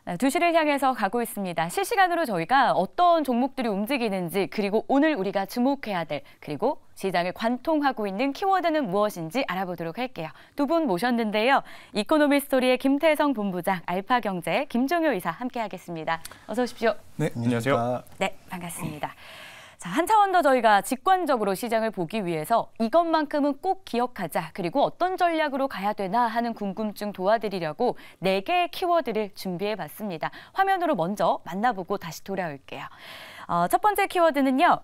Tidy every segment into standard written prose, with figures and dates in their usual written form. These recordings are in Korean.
2시를 향해서 가고 있습니다. 실시간으로 저희가 어떤 종목들이 움직이는지, 그리고 오늘 우리가 주목해야 될, 그리고 시장을 관통하고 있는 키워드는 무엇인지 알아보도록 할게요. 두 분 모셨는데요. 이코노미스토리의 김태성 본부장, 알파경제의 김종효 이사 함께하겠습니다. 어서 오십시오. 네, 안녕하세요. 네, 반갑습니다. 자, 한 차원 더 저희가 직관적으로 시장을 보기 위해서 이것만큼은 꼭 기억하자, 그리고 어떤 전략으로 가야 되나 하는 궁금증 도와드리려고 4개의 키워드를 준비해봤습니다. 화면으로 먼저 만나보고 다시 돌아올게요. 첫 번째 키워드는요.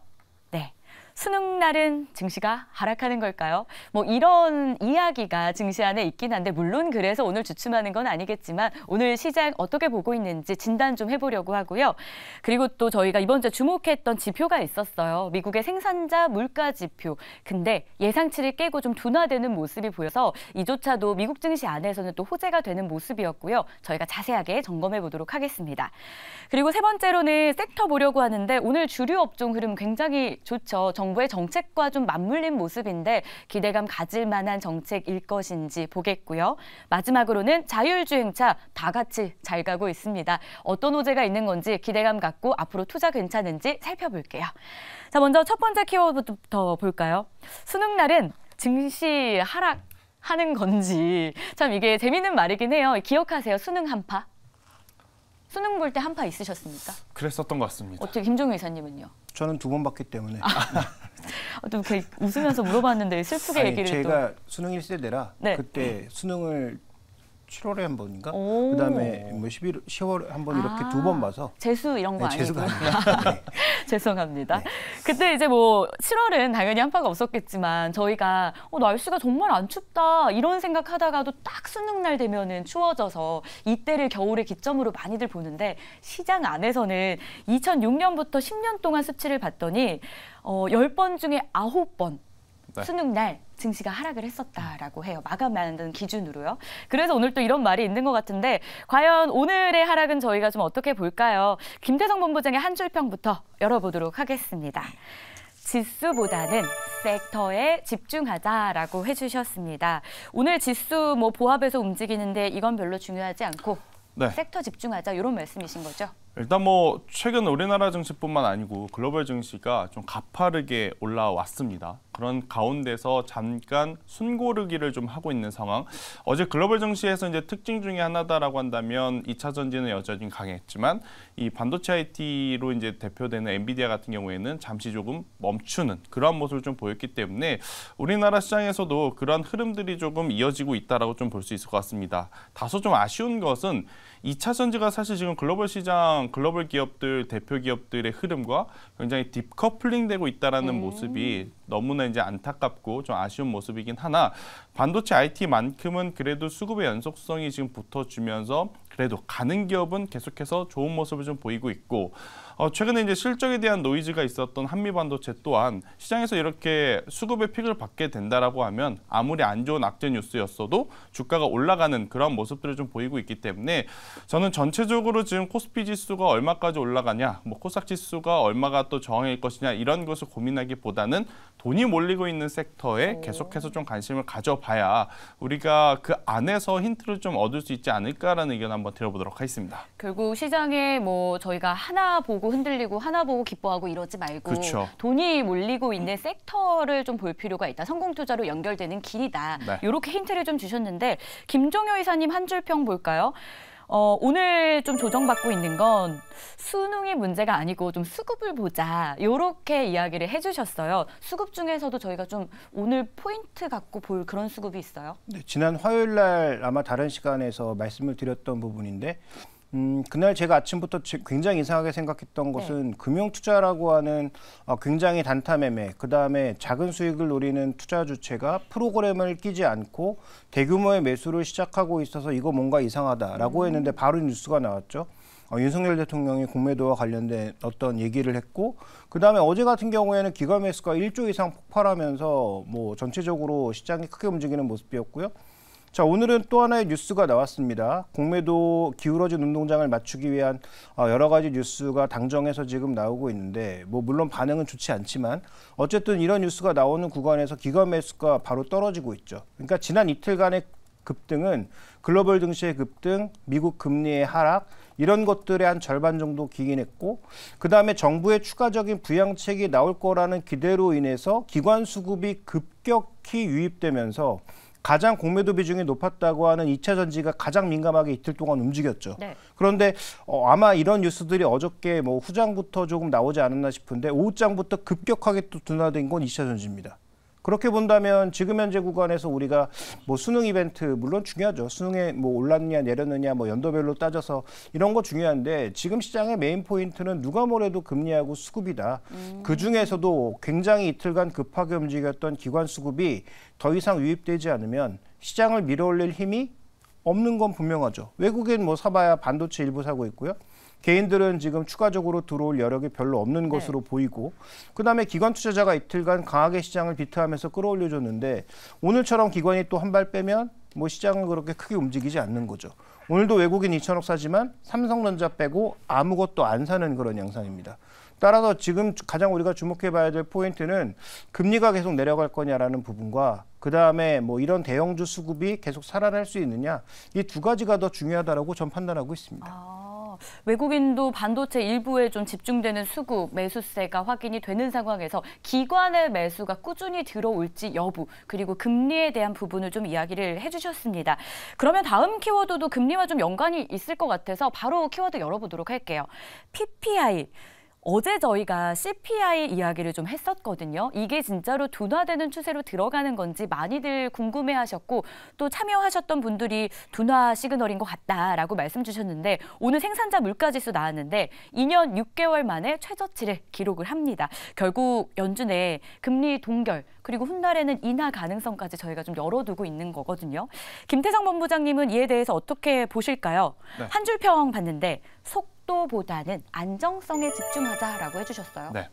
네. 수능 날은 증시가 하락하는 걸까요? 뭐 이런 이야기가 증시 안에 있긴 한데, 물론 그래서 오늘 주춤하는 건 아니겠지만 오늘 시장 어떻게 보고 있는지 진단 좀 해보려고 하고요. 그리고 또 저희가 이번 주에 주목했던 지표가 있었어요. 미국의 생산자 물가 지표. 근데 예상치를 깨고 좀 둔화되는 모습이 보여서 이조차도 미국 증시 안에서는 또 호재가 되는 모습이었고요. 저희가 자세하게 점검해 보도록 하겠습니다. 그리고 세 번째로는 섹터 보려고 하는데, 오늘 주류 업종 흐름 굉장히 좋죠. 정부의 정책과 좀 맞물린 모습인데 기대감 가질 만한 정책일 것인지 보겠고요. 마지막으로는 자율주행차 다 같이 잘 가고 있습니다. 어떤 호재가 있는 건지 기대감 갖고 앞으로 투자 괜찮은지 살펴볼게요. 자, 먼저 첫 번째 키워드부터 볼까요? 수능 날은 증시 하락하는 건지, 참 이게 재밌는 말이긴 해요. 기억하세요? 수능 한파? 수능 볼 때 한파 있으셨습니까? 그랬었던 것 같습니다. 어떻게 김종효 이사님은요? 저는 2번 봤기 때문에. 또 웃으면서 물어봤는데 슬프게 얘기를 제가 또. 수능 1세대라 네. 그때 수능을 7월에 한 번인가? 그다음에 뭐 10월에 한 번 이렇게 2번 봐서. 재수 이런 거 아니고. 재수가 아니라. 네. 죄송합니다. 네. 그때 이제 뭐 7월은 당연히 한파가 없었겠지만 저희가 날씨가 정말 안 춥다 이런 생각하다가도 딱 수능 날 되면은 추워져서 이때를 겨울의 기점으로 많이들 보는데, 시장 안에서는 2006년부터 10년 동안 수치를 봤더니 10번 중에 9번 네. 수능 날 증시가 하락을 했었다라고 해요. 마감하는 기준으로요. 그래서 오늘 또 이런 말이 있는 것 같은데, 과연 오늘의 하락은 저희가 좀 어떻게 볼까요? 김태성 본부장의 한 줄평부터 열어보도록 하겠습니다. 지수보다는 섹터에 집중하자라고 해주셨습니다. 오늘 지수 뭐 보합해서 움직이는데 이건 별로 중요하지 않고 네. 섹터 집중하자, 이런 말씀이신 거죠? 일단 뭐 최근 우리나라 증시뿐만 아니고 글로벌 증시가 좀 가파르게 올라왔습니다. 그런 가운데서 잠깐 숨고르기를 좀 하고 있는 상황. 어제 글로벌 증시에서 이제 특징 중에 하나다라고 한다면 2차 전지는 여전히 강했지만 이 반도체 IT로 이제 대표되는 엔비디아 같은 경우에는 잠시 조금 멈추는 그러한 모습을 좀 보였기 때문에 우리나라 시장에서도 그러한 흐름들이 조금 이어지고 있다라고 좀 볼 수 있을 것 같습니다. 다소 좀 아쉬운 것은 2차 전지가 사실 지금 글로벌 시장, 글로벌 기업들, 대표 기업들의 흐름과 굉장히 딥커플링 되고 있다라는 모습이 너무나 이제 안타깝고 좀 아쉬운 모습이긴 하나, 반도체 IT만큼은 그래도 수급의 연속성이 지금 붙어주면서 그래도 가는 기업은 계속해서 좋은 모습을 좀 보이고 있고, 최근에 이제 실적에 대한 노이즈가 있었던 한미반도체 또한 시장에서 이렇게 수급의 픽을 받게 된다라고 하면 아무리 안 좋은 악재 뉴스였어도 주가가 올라가는 그런 모습들을 좀 보이고 있기 때문에 저는 전체적으로 지금 코스피 지수가 얼마까지 올라가냐, 뭐 코스닥 지수가 얼마가 또 저항일 것이냐 이런 것을 고민하기보다는 돈이 몰리고 있는 섹터에 계속해서 좀 관심을 가져봐야 우리가 그 안에서 힌트를 좀 얻을 수 있지 않을까라는 의견 한번 들어보도록 하겠습니다. 결국 시장에 뭐 저희가 하나 보고 흔들리고 하나 보고 기뻐하고 이러지 말고, 그렇죠. 돈이 몰리고 있는 섹터를 좀 볼 필요가 있다. 성공 투자로 연결되는 길이다. 네. 이렇게 힌트를 좀 주셨는데, 김종효 이사님 한 줄 평 볼까요? 오늘 좀 조정받고 있는 건 수능이 문제가 아니고 좀 수급을 보자, 이렇게 이야기를 해주셨어요. 수급 중에서도 저희가 좀 오늘 포인트 갖고 볼 그런 수급이 있어요? 네, 지난 화요일 날 아마 다른 시간에서 말씀을 드렸던 부분인데, 그날 제가 아침부터 굉장히 이상하게 생각했던 것은 금융투자라고 하는 굉장히 단타 매매, 그다음에 작은 수익을 노리는 투자 주체가 프로그램을 끼지 않고 대규모의 매수를 시작하고 있어서 이거 뭔가 이상하다라고 했는데 바로 뉴스가 나왔죠. 윤석열 대통령이 공매도와 관련된 어떤 얘기를 했고, 그다음에 어제 같은 경우에는 기관 매수가 1조 이상 폭발하면서 뭐 전체적으로 시장이 크게 움직이는 모습이었고요. 자, 오늘은 또 하나의 뉴스가 나왔습니다. 공매도 기울어진 운동장을 맞추기 위한 여러 가지 뉴스가 당정에서 지금 나오고 있는데, 뭐 물론 반응은 좋지 않지만 어쨌든 이런 뉴스가 나오는 구간에서 기관 매수가 바로 떨어지고 있죠. 그러니까 지난 이틀간의 급등은 글로벌 증시의 급등, 미국 금리의 하락 이런 것들의 한 절반 정도 기인했고 그다음에 정부의 추가적인 부양책이 나올 거라는 기대로 인해서 기관 수급이 급격히 유입되면서 가장 공매도 비중이 높았다고 하는 2차 전지가 가장 민감하게 이틀 동안 움직였죠. 네. 그런데 아마 이런 뉴스들이 어저께 뭐 후장부터 조금 나오지 않았나 싶은데 오후장부터 급격하게 또 둔화된 건 2차 전지입니다. 그렇게 본다면 지금 현재 구간에서 우리가 뭐 수능 이벤트 물론 중요하죠. 수능에 뭐 올랐느냐 내렸느냐 뭐 연도별로 따져서 이런 거 중요한데 지금 시장의 메인 포인트는 누가 뭐래도 금리하고 수급이다. 그 중에서도 굉장히 이틀간 급하게 움직였던 기관 수급이 더 이상 유입되지 않으면 시장을 밀어올릴 힘이 없는 건 분명하죠. 외국인 뭐 사봐야 반도체 일부 사고 있고요. 개인들은 지금 추가적으로 들어올 여력이 별로 없는 것으로 보이고 그다음에 기관 투자자가 이틀간 강하게 시장을 비트하면서 끌어올려줬는데 오늘처럼 기관이 또 한 발 빼면 뭐 시장은 그렇게 크게 움직이지 않는 거죠. 오늘도 외국인 2천억 사지만 삼성전자 빼고 아무것도 안 사는 그런 양상입니다. 따라서 지금 가장 우리가 주목해 봐야 될 포인트는 금리가 계속 내려갈 거냐라는 부분과 그다음에 뭐 이런 대형주 수급이 계속 살아날 수 있느냐 이 두 가지가 더 중요하다라고 전 판단하고 있습니다. 외국인도 반도체 일부에 좀 집중되는 수급, 매수세가 확인이 되는 상황에서 기관의 매수가 꾸준히 들어올지 여부, 그리고 금리에 대한 부분을 좀 이야기를 해주셨습니다. 그러면 다음 키워드도 금리와 좀 연관이 있을 것 같아서 바로 키워드 열어보도록 할게요. PPI. 어제 저희가 CPI 이야기를 좀 했었거든요. 이게 진짜로 둔화되는 추세로 들어가는 건지 많이들 궁금해하셨고 또 참여하셨던 분들이 둔화 시그널인 것 같다라고 말씀 주셨는데 오늘 생산자 물가지수 나왔는데 2년 6개월 만에 최저치를 기록을 합니다. 결국 연준의 금리 동결 그리고 훗날에는 인하 가능성까지 저희가 좀 열어두고 있는 거거든요. 김태성 본부장님은 이에 대해서 어떻게 보실까요? 네. 한 줄 평 봤는데 속도보다는 안정성에 집중하자라고 해주셨어요. 네.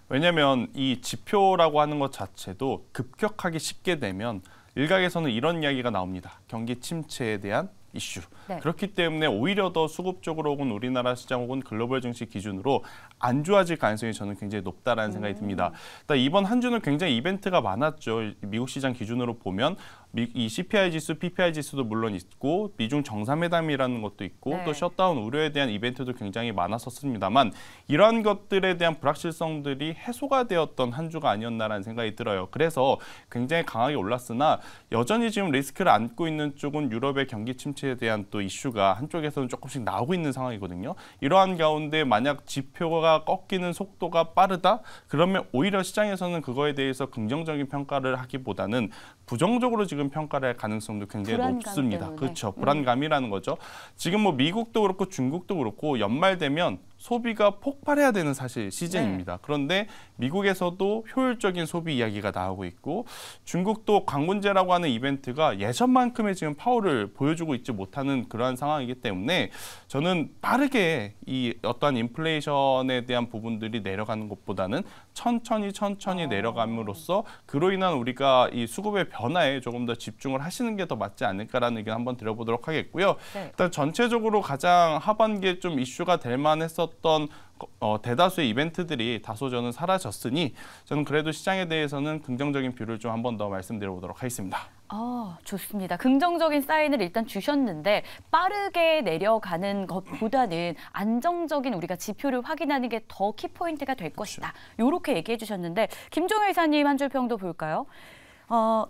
왜냐하면 이 지표라고 하는 것 자체도 급격하게 쉽게 되면 일각에서는 이런 이야기가 나옵니다. 경기 침체에 대한 이슈. 네. 그렇기 때문에 오히려 더 수급적으로 혹은 우리나라 시장 혹은 글로벌 증시 기준으로 안 좋아질 가능성이 저는 굉장히 높다라는 생각이 듭니다. 일단 이번 한 주는 굉장히 이벤트가 많았죠. 미국 시장 기준으로 보면 이 CPI 지수, PPI 지수도 물론 있고 미중 정상회담이라는 것도 있고 네. 또 셧다운 우려에 대한 이벤트도 굉장히 많았었습니다만 이러한 것들에 대한 불확실성들이 해소가 되었던 한 주가 아니었나라는 생각이 들어요. 그래서 굉장히 강하게 올랐으나 여전히 지금 리스크를 안고 있는 쪽은 유럽의 경기 침체에 대한 또 이슈가 한쪽에서는 조금씩 나오고 있는 상황이거든요. 이러한 가운데 만약 지표가 꺾이는 속도가 빠르다? 그러면 오히려 시장에서는 그거에 대해서 긍정적인 평가를 하기보다는 부정적으로 지금 평가를 할 가능성도 굉장히 높습니다. 때문에. 그렇죠. 불안감이라는 거죠. 지금 뭐 미국도 그렇고 중국도 그렇고 연말 되면 소비가 폭발해야 되는 사실 시즌입니다. 그런데 미국에서도 효율적인 소비 이야기가 나오고 있고 중국도 광문제라고 하는 이벤트가 예전만큼의 지금 파워를 보여주고 있지 못하는 그러한 상황이기 때문에 저는 빠르게 이 어떠한 인플레이션에 대한 부분들이 내려가는 것보다는 천천히 내려감으로써 그로 인한 우리가 이 수급의 변화에 조금 더 집중을 하시는 게 더 맞지 않을까라는 의견 한번 드려보도록 하겠고요. 네. 일단 전체적으로 가장 하반기에 좀 이슈가 될 만했었던 대다수의 이벤트들이 다소 저는 사라졌으니 저는 그래도 시장에 대해서는 긍정적인 뷰를 좀 한 번 더 말씀드려보도록 하겠습니다. 좋습니다. 긍정적인 사인을 일단 주셨는데 빠르게 내려가는 것보다는 안정적인 우리가 지표를 확인하는 게 더 키포인트가 될 것이다. 이렇게 얘기해 주셨는데 김종일 이사님 한 줄 평도 볼까요?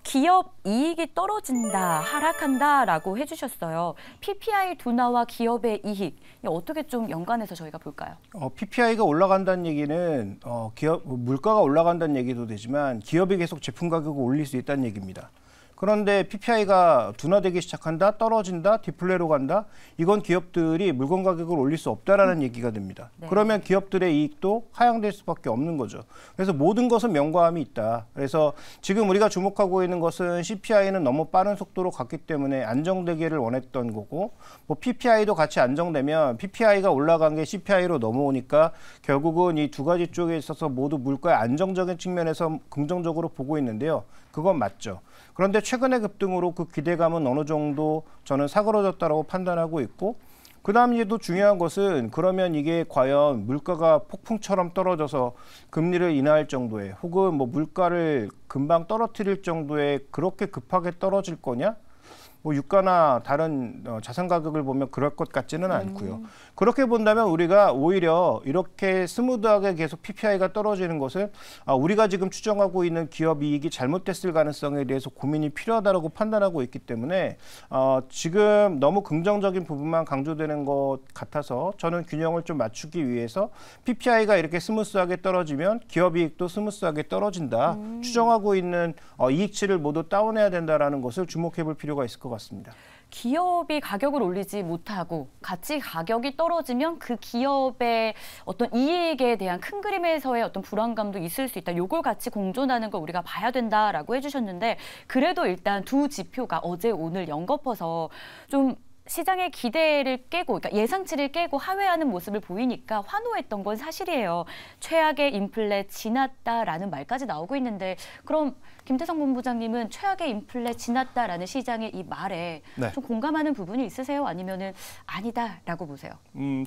기업 이익이 떨어진다, 하락한다라고 해주셨어요. PPI 둔화와 기업의 이익, 어떻게 좀 연관해서 저희가 볼까요? PPI가 올라간다는 얘기는 기업 물가가 올라간다는 얘기도 되지만 기업이 계속 제품 가격을 올릴 수 있다는 얘기입니다. 그런데 PPI가 둔화되기 시작한다, 떨어진다, 디플레로 간다. 이건 기업들이 물건 가격을 올릴 수 없다라는 얘기가 됩니다. 네. 그러면 기업들의 이익도 하향될 수밖에 없는 거죠. 그래서 모든 것은 명과함이 있다. 그래서 지금 우리가 주목하고 있는 것은 CPI는 너무 빠른 속도로 갔기 때문에 안정되기를 원했던 거고 뭐 PPI도 같이 안정되면 PPI가 올라간 게 CPI로 넘어오니까 결국은 이 두 가지 쪽에 있어서 모두 물가의 안정적인 측면에서 긍정적으로 보고 있는데요. 그건 맞죠. 그런데 최근의 급등으로 그 기대감은 어느 정도 저는 사그러졌다고 판단하고 있고 그다음 이제 또 중요한 것은 그러면 이게 과연 물가가 폭풍처럼 떨어져서 금리를 인하할 정도의 혹은 뭐 물가를 금방 떨어뜨릴 정도의 그렇게 급하게 떨어질 거냐? 뭐 유가나 다른 자산 가격을 보면 그럴 것 같지는 않고요. 그렇게 본다면 우리가 오히려 이렇게 스무드하게 계속 PPI가 떨어지는 것은 우리가 지금 추정하고 있는 기업 이익이 잘못됐을 가능성에 대해서 고민이 필요하다고 판단하고 있기 때문에 지금 너무 긍정적인 부분만 강조되는 것 같아서 저는 균형을 좀 맞추기 위해서 PPI가 이렇게 스무스하게 떨어지면 기업 이익도 스무스하게 떨어진다. 추정하고 있는 이익치를 모두 다운해야 된다라는 것을 주목해 볼 필요가 있을 것 같습니다. 기업이 가격을 올리지 못하고 같이 가격이 떨어지면 그 기업의 어떤 이익에 대한 큰 그림에서의 어떤 불안감도 있을 수 있다. 요걸 같이 공존하는 걸 우리가 봐야 된다라고 해주셨는데 그래도 일단 두 지표가 어제 오늘 연거퍼서 좀 시장의 기대를 깨고 그러니까 예상치를 깨고 하회하는 모습을 보이니까 환호했던 건 사실이에요. 최악의 인플레 지났다라는 말까지 나오고 있는데 그럼 김태성 본부장님은 최악의 인플레 지났다라는 시장의 이 말에 네. 좀 공감하는 부분이 있으세요? 아니면은 아니다라고 보세요?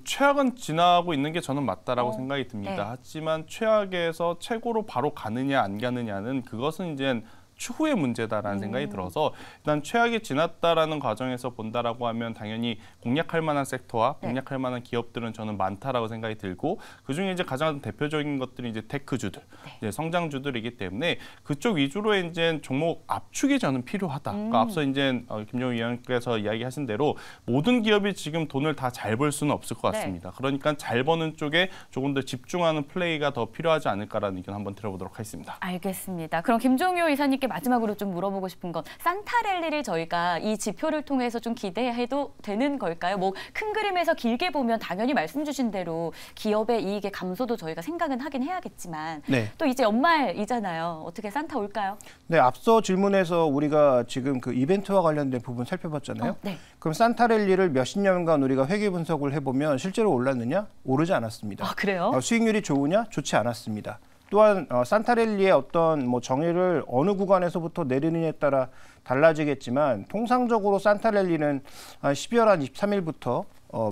최악은 지나고 있는 게 저는 맞다라고 생각이 듭니다. 네. 하지만 최악에서 최고로 바로 가느냐 안 가느냐는 그것은 이제 추후의 문제다라는 생각이 들어서 일단 최악이 지났다라는 과정에서 본다라고 하면 당연히 공략할 만한 섹터와 공략할 만한 기업들은 저는 많다라고 생각이 들고 그중에 이제 가장 대표적인 것들이 이제 테크주들, 이제 성장주들이기 때문에 그쪽 위주로 이제 종목 압축이 저는 필요하다. 그러니까 앞서 이제 김정우 위원께서 이야기하신 대로 모든 기업이 지금 돈을 다 잘 벌 수는 없을 것 같습니다. 그러니까 잘 버는 쪽에 조금 더 집중하는 플레이가 더 필요하지 않을까라는 의견 한번 들어보도록 하겠습니다. 알겠습니다. 그럼 김종효 이사님께 마지막으로 좀 물어보고 싶은 건 산타랠리를 저희가 이 지표를 통해서 좀 기대해도 되는 걸까요? 뭐 큰 그림에서 길게 보면 당연히 말씀 주신 대로 기업의 이익의 감소도 저희가 생각은 하긴 해야겠지만 또 이제 연말이잖아요. 어떻게 산타 올까요? 네, 앞서 질문에서 우리가 지금 그 이벤트와 관련된 부분 살펴봤잖아요. 그럼 산타랠리를 몇십 년간 우리가 회계 분석을 해보면 실제로 올랐느냐? 오르지 않았습니다. 아, 그래요? 수익률이 좋으냐? 좋지 않았습니다. 또한 산타랠리의 어떤 뭐 정의를 어느 구간에서부터 내리느냐에 따라 달라지겠지만 통상적으로 산타랠리는 12월 한 23일부터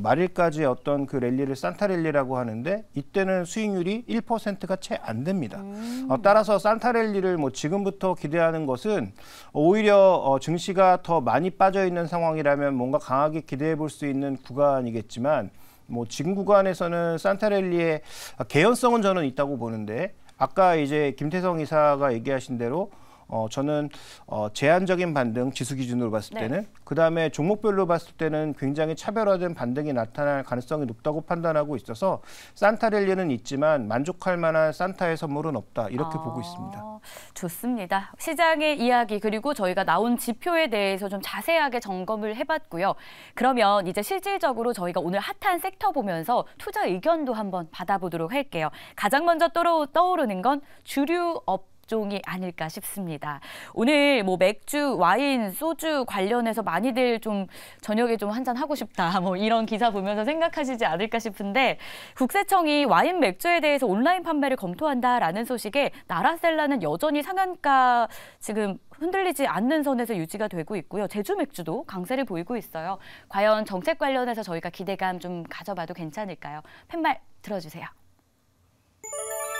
말일까지의 어떤 그 랠리를 산타랠리라고 하는데 이때는 수익률이 1%가 채 안 됩니다. 따라서 산타랠리를 뭐 지금부터 기대하는 것은 오히려 증시가 더 많이 빠져 있는 상황이라면 뭔가 강하게 기대해 볼 수 있는 구간이겠지만 뭐 지금 구간에서는 산타랠리의 개연성은 저는 있다고 보는데 아까 이제 김태성 이사가 얘기하신 대로 저는 제한적인 반등 지수 기준으로 봤을 때는 그다음에 종목별로 봤을 때는 굉장히 차별화된 반등이 나타날 가능성이 높다고 판단하고 있어서 산타랠리는 있지만 만족할 만한 산타의 선물은 없다 이렇게 보고 있습니다. 좋습니다. 시장의 이야기 그리고 저희가 나온 지표에 대해서 좀 자세하게 점검을 해봤고요. 그러면 이제 실질적으로 저희가 오늘 핫한 섹터 보면서 투자 의견도 한번 받아보도록 할게요. 가장 먼저 떠오르는 건 주류 업종이 아닐까 싶습니다. 오늘 뭐 맥주, 와인, 소주 관련해서 많이들 좀 저녁에 좀 한잔 하고 싶다 뭐 이런 기사 보면서 생각하시지 않을까 싶은데 국세청이 와인, 맥주에 대해서 온라인 판매를 검토한다라는 소식에 나라셀라는 여전히 상한가 지금 흔들리지 않는 선에서 유지가 되고 있고요. 제주 맥주도 강세를 보이고 있어요. 과연 정책 관련해서 저희가 기대감 좀 가져봐도 괜찮을까요? 팻말 들어주세요.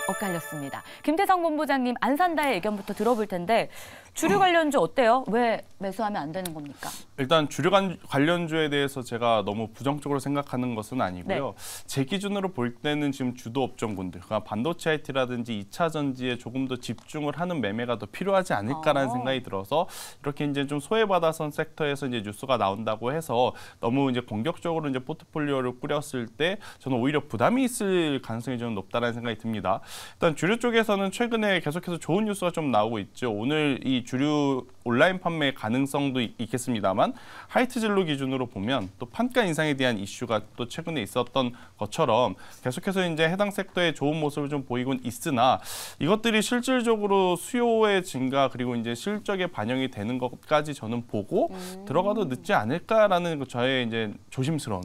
엇갈렸습니다. 김태성 본부장님 안 산다의 의견부터 들어볼 텐데 주류 관련주 어때요? 왜 매수하면 안 되는 겁니까? 일단 주류 관련주에 대해서 제가 너무 부정적으로 생각하는 것은 아니고요. 제 기준으로 볼 때는 지금 주도 업종군들, 그러니까 반도체 IT라든지 2차 전지에 조금 더 집중을 하는 매매가 더 필요하지 않을까라는 생각이 들어서 이렇게 이제 좀 소외받아선 섹터에서 이제 뉴스가 나온다고 해서 너무 이제 공격적으로 이제 포트폴리오를 꾸렸을 때 저는 오히려 부담이 있을 가능성이 좀 높다라는 생각이 듭니다. 일단 주류 쪽에서는 최근에 계속해서 좋은 뉴스가 좀 나오고 있죠. 오늘 이 주류 온라인 판매 가능성도 있겠습니다만 하이트 진로 기준으로 보면 또 판가 인상에 대한 이슈가 또 최근에 있었던 것처럼 계속해서 이제 해당 섹터의 좋은 모습을 좀 보이곤 있으나 이것들이 실질적으로 수요의 증가 그리고 이제 실적에 반영이 되는 것까지 저는 보고 들어가도 늦지 않을까라는 저의 이제 조심스러운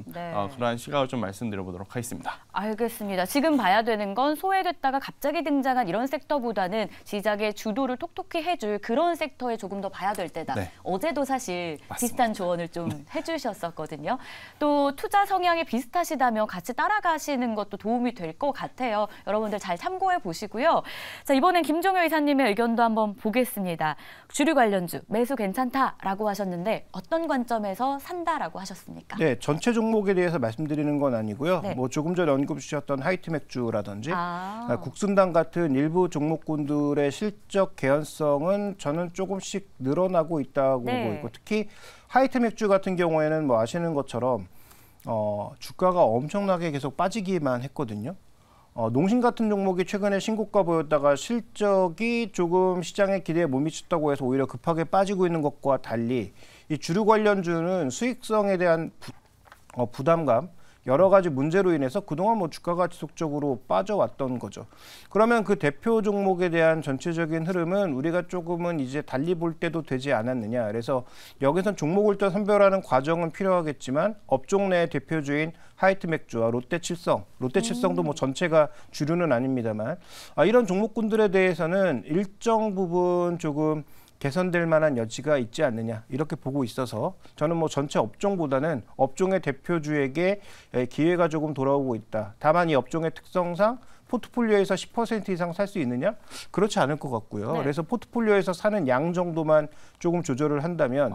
그러한 시각을 좀 말씀드려보도록 하겠습니다. 알겠습니다. 지금 봐야 되는 건 소외됐다가 갑자기 등장한 이런 섹터보다는 시장의 주도를 톡톡히 해줄 그런 섹터에 조금 더 봐야 될 때다. 네. 어제도 사실 맞습니다. 비슷한 조언을 좀 해주셨었거든요. 또 투자 성향이 비슷하시다면 같이 따라가시는 것도 도움이 될 것 같아요. 여러분들 잘 참고해 보시고요. 자, 이번엔 김종효 이사님의 의견도 한번 보겠습니다. 주류 관련주 매수 괜찮다라고 하셨는데 어떤 관점에서 산다라고 하셨습니까? 네, 전체 종목에 대해서 말씀드리는 건 아니고요. 네. 뭐 조금 전에 언급 주셨던 하이트맥주라든지 아. 국순당 같은 일부 종목군들의 실적 개연성은 저는 조금씩 늘어나고 있다고 네. 보이고, 특히 하이트맥주 같은 경우에는 뭐 아시는 것처럼 주가가 엄청나게 계속 빠지기만 했거든요. 농심 같은 종목이 최근에 신고가 보였다가 실적이 조금 시장의 기대에 못 미쳤다고 해서 오히려 급하게 빠지고 있는 것과 달리 이 주류 관련주는 수익성에 대한 부담감, 여러 가지 문제로 인해서 그동안 뭐 주가가 지속적으로 빠져왔던 거죠. 그러면 그 대표 종목에 대한 전체적인 흐름은 우리가 조금은 이제 달리 볼 때도 되지 않았느냐. 그래서 여기선 종목을 또 선별하는 과정은 필요하겠지만 업종 내 대표주인 하이트맥주와 롯데칠성도 뭐 전체가 주류는 아닙니다만 이런 종목군들에 대해서는 일정 부분 조금 개선될 만한 여지가 있지 않느냐 이렇게 보고 있어서 저는 뭐 전체 업종보다는 업종의 대표주에게 기회가 조금 돌아오고 있다. 다만 이 업종의 특성상 포트폴리오에서 10% 이상 살 수 있느냐? 그렇지 않을 것 같고요. 네. 그래서 포트폴리오에서 사는 양 정도만 조금 조절을 한다면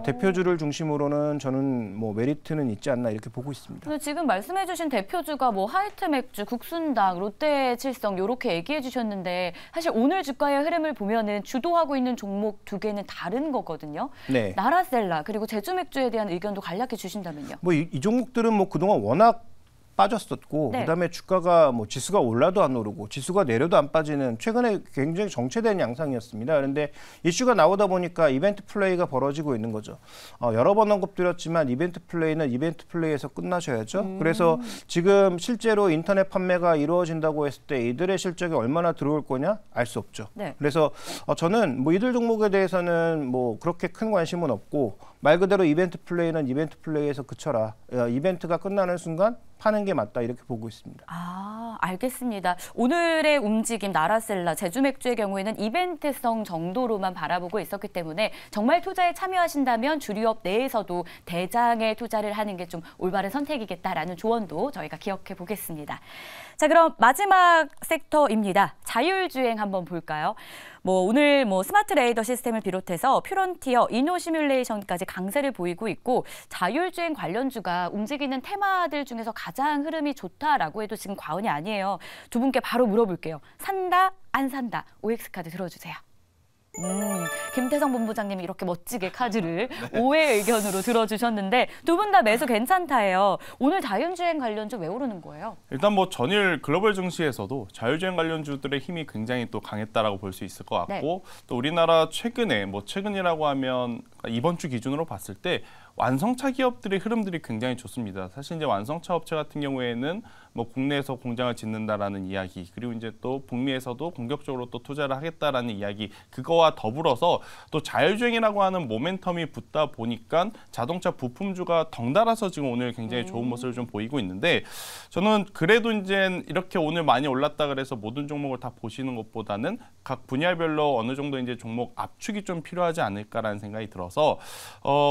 대표주를 중심으로는 저는 뭐 메리트는 있지 않나 이렇게 보고 있습니다. 근데 지금 말씀해주신 대표주가 뭐 하이트맥주, 국순당, 롯데칠성 이렇게 얘기해 주셨는데 사실 오늘 주가의 흐름을 보면은 주도하고 있는 종목 두 개는 다른 거거든요. 네. 나라셀라 그리고 제주맥주에 대한 의견도 간략히 주신다면요. 뭐 이 종목들은 뭐 그동안 워낙 빠졌었고 네. 그다음에 주가가 뭐 지수가 올라도 안 오르고 지수가 내려도 안 빠지는 최근에 굉장히 정체된 양상이었습니다. 그런데 이슈가 나오다 보니까 이벤트 플레이가 벌어지고 있는 거죠. 여러 번 언급드렸지만 이벤트 플레이는 이벤트 플레이에서 끝나셔야죠. 그래서 지금 실제로 인터넷 판매가 이루어진다고 했을 때 이들의 실적이 얼마나 들어올 거냐 알 수 없죠. 네. 그래서 저는 뭐 이들 종목에 대해서는 뭐 그렇게 큰 관심은 없고 말 그대로 이벤트 플레이는 이벤트 플레이에서 그쳐라. 이벤트가 끝나는 순간 파는 게 맞다 이렇게 보고 있습니다. 아, 알겠습니다. 오늘의 움직임 나라셀라, 제주맥주의 경우에는 이벤트성 정도로만 바라보고 있었기 때문에 정말 투자에 참여하신다면 주류업 내에서도 대장에 투자를 하는 게 좀 올바른 선택이겠다라는 조언도 저희가 기억해 보겠습니다. 자, 그럼 마지막 섹터입니다. 자율주행 한번 볼까요? 오늘 스마트 레이더 시스템을 비롯해서 퓨런티어, 이노 시뮬레이션까지 강세를 보이고 있고 자율주행 관련주가 움직이는 테마들 중에서 가장 흐름이 좋다라고 해도 지금 과언이 아니에요. 두 분께 바로 물어볼게요. 산다, 안 산다. OX카드 들어주세요. 김태성 본부장님이 이렇게 멋지게 카드를 5회 의견으로 들어주셨는데 두 분 다 매수 괜찮다예요. 오늘 자율주행 관련주 왜 오르는 거예요? 일단 뭐 전일 글로벌 증시에서도 자율주행 관련주들의 힘이 굉장히 또 강했다라고 볼 수 있을 것 같고 네. 또 우리나라 최근이라고 하면 이번 주 기준으로 봤을 때 완성차 기업들의 흐름들이 굉장히 좋습니다. 사실 이제 완성차 업체 같은 경우에는 뭐 국내에서 공장을 짓는다라는 이야기, 그리고 이제 또 북미에서도 공격적으로 또 투자를 하겠다라는 이야기, 그거와 더불어서 또 자율주행이라고 하는 모멘텀이 붙다 보니까 자동차 부품주가 덩달아서 지금 오늘 굉장히 좋은 모습을 좀 보이고 있는데 저는 그래도 이제 이렇게 오늘 많이 올랐다 그래서 모든 종목을 다 보시는 것보다는 각 분야별로 어느 정도 이제 종목 압축이 좀 필요하지 않을까라는 생각이 들어서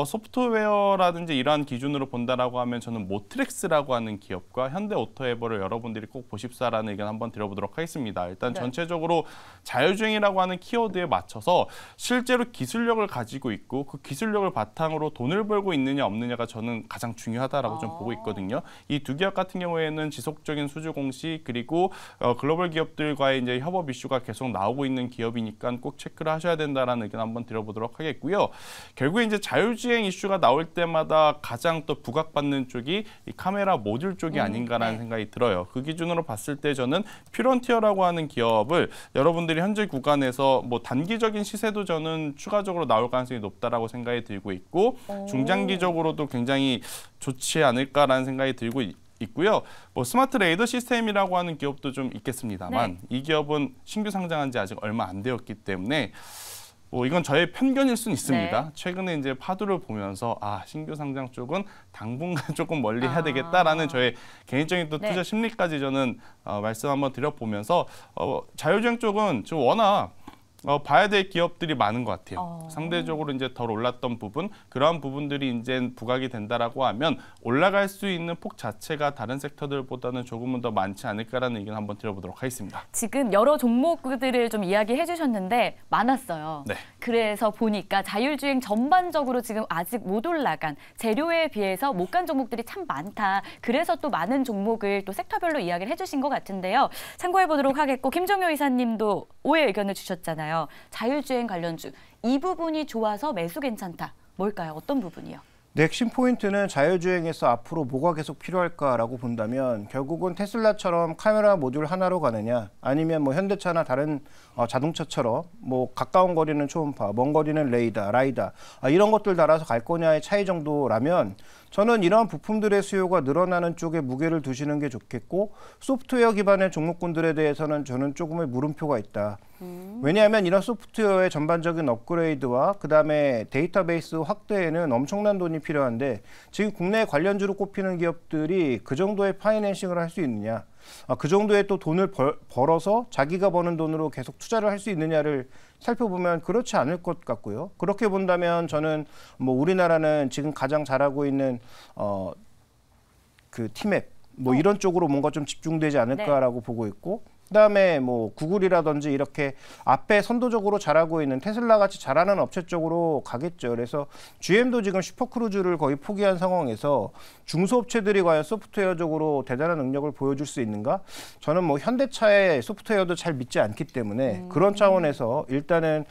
소프트웨어라든지 이러한 기준으로 본다라고 하면 저는 모트렉스라고 하는 기업과 현대오토에버를 여러분들이 꼭 보십사라는 의견 한번 드려보도록 하겠습니다. 일단 네. 전체적으로 자율주행이라고 하는 키워드에 맞춰서 실제로 기술력을 가지고 있고 그 기술력을 바탕으로 돈을 벌고 있느냐 없느냐가 저는 가장 중요하다라고 좀 보고 있거든요. 이 두 기업 같은 경우에는 지속적인 수주 공시 그리고 글로벌 기업들과의 이제 협업 이슈가 계속 나오고 있는 기업이니까 꼭 체크를 하셔야 된다라는 의견 한번 드려보도록 하겠고요. 결국에 이제 자율주행 이슈가 나올 때마다 가장 또 부각받는 쪽이 이 카메라 모듈 쪽이 아닌가라는 네. 생각이 들어요. 그 기준으로 봤을 때 저는 퓨런티어라고 하는 기업을 여러분들이 현재 구간에서 뭐 단기적인 시세도 저는 추가적으로 나올 가능성이 높다라고 생각이 들고 있고 중장기적으로도 굉장히 좋지 않을까라는 생각이 들고 있고요. 뭐 스마트 레이더 시스템이라고 하는 기업도 좀 있겠습니다만 이 기업은 신규 상장한 지 아직 얼마 안 되었기 때문에 이건 저의 편견일 수는 있습니다. 네. 최근에 이제 파도를 보면서 신규 상장 쪽은 당분간 조금 멀리 해야 되겠다라는 저의 개인적인 또 네. 투자 심리까지 저는 말씀 한번 드려보면서 자율주행 쪽은 좀 워낙 봐야 될 기업들이 많은 것 같아요. 상대적으로 이제 덜 올랐던 부분, 그러한 부분들이 이제 부각이 된다라고 하면 올라갈 수 있는 폭 자체가 다른 섹터들보다는 조금은 더 많지 않을까라는 의견 한번 드려보도록 하겠습니다. 지금 여러 종목들을 좀 이야기해 주셨는데 많았어요. 네. 그래서 보니까 자율주행 전반적으로 지금 아직 못 올라간 재료에 비해서 못 간 종목들이 참 많다. 그래서 또 많은 종목을 또 섹터별로 이야기를 해주신 것 같은데요. 참고해 보도록 하겠고 김종효 이사님도 오해 의견을 주셨잖아요. 자율주행 관련주 이 부분이 좋아서 매수 괜찮다. 뭘까요? 어떤 부분이요? 네, 핵심 포인트는 자율주행에서 앞으로 뭐가 계속 필요할까라고 본다면 결국은 테슬라처럼 카메라 모듈 하나로 가느냐 아니면 뭐 현대차나 다른 자동차처럼 뭐 가까운 거리는 초음파, 먼 거리는 라이다 이런 것들 달아서 갈 거냐의 차이 정도라면 저는 이러한 부품들의 수요가 늘어나는 쪽에 무게를 두시는 게 좋겠고 소프트웨어 기반의 종목군들에 대해서는 저는 조금의 물음표가 있다. 왜냐하면 이런 소프트웨어의 전반적인 업그레이드와 그다음에 데이터베이스 확대에는 엄청난 돈이 필요한데 지금 국내 관련주로 꼽히는 기업들이 그 정도의 파이낸싱을 할 수 있느냐, 그 정도의 또 돈을 벌어서 자기가 버는 돈으로 계속 투자를 할 수 있느냐를 살펴보면 그렇지 않을 것 같고요. 그렇게 본다면 저는 뭐 우리나라는 지금 가장 잘하고 있는 그 티맵 뭐 이런 쪽으로 뭔가 좀 집중되지 않을까라고 보고 있고, 그다음에 뭐 구글이라든지 이렇게 앞에 선도적으로 잘하고 있는 테슬라 같이 잘하는 업체 쪽으로 가겠죠. 그래서 GM도 지금 슈퍼크루즈를 거의 포기한 상황에서 중소업체들이 과연 소프트웨어적으로 대단한 능력을 보여줄 수 있는가? 저는 뭐 현대차의 소프트웨어도 잘 믿지 않기 때문에 그런 차원에서 일단은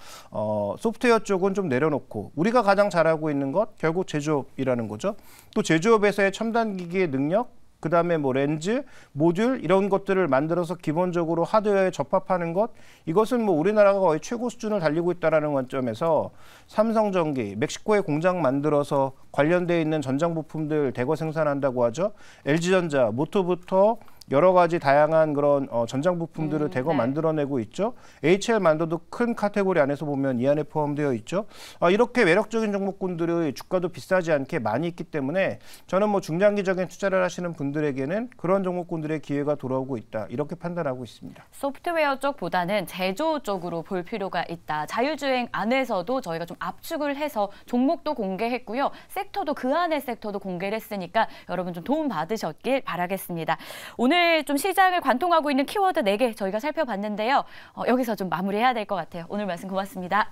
소프트웨어 쪽은 좀 내려놓고 우리가 가장 잘하고 있는 것 결국 제조업이라는 거죠. 또 제조업에서의 첨단 기기의 능력, 그다음에 뭐 렌즈, 모듈 이런 것들을 만들어서 기본적으로 하드웨어에 접합하는 것, 이것은 뭐 우리나라가 거의 최고 수준을 달리고 있다라는 관점에서 삼성전기, 멕시코에 공장 만들어서 관련돼 있는 전장 부품들 대거 생산한다고 하죠. LG전자, 모토부터 여러 가지 다양한 그런 전장 부품들을 대거 만들어내고 있죠. HL만도도 큰 카테고리 안에서 보면 이 안에 포함되어 있죠. 이렇게 매력적인 종목군들의 주가도 비싸지 않게 많이 있기 때문에 저는 뭐 중장기적인 투자를 하시는 분들에게는 그런 종목군들의 기회가 돌아오고 있다. 이렇게 판단하고 있습니다. 소프트웨어 쪽보다는 제조 쪽으로 볼 필요가 있다. 자율주행 안에서도 저희가 좀 압축을 해서 종목도 공개했고요. 섹터도 그 안에 섹터도 공개를 했으니까 여러분 좀 도움 받으셨길 바라겠습니다. 오늘 좀 시장을 관통하고 있는 키워드 4개 저희가 살펴봤는데요. 여기서 좀 마무리해야 될 것 같아요. 오늘 말씀 고맙습니다.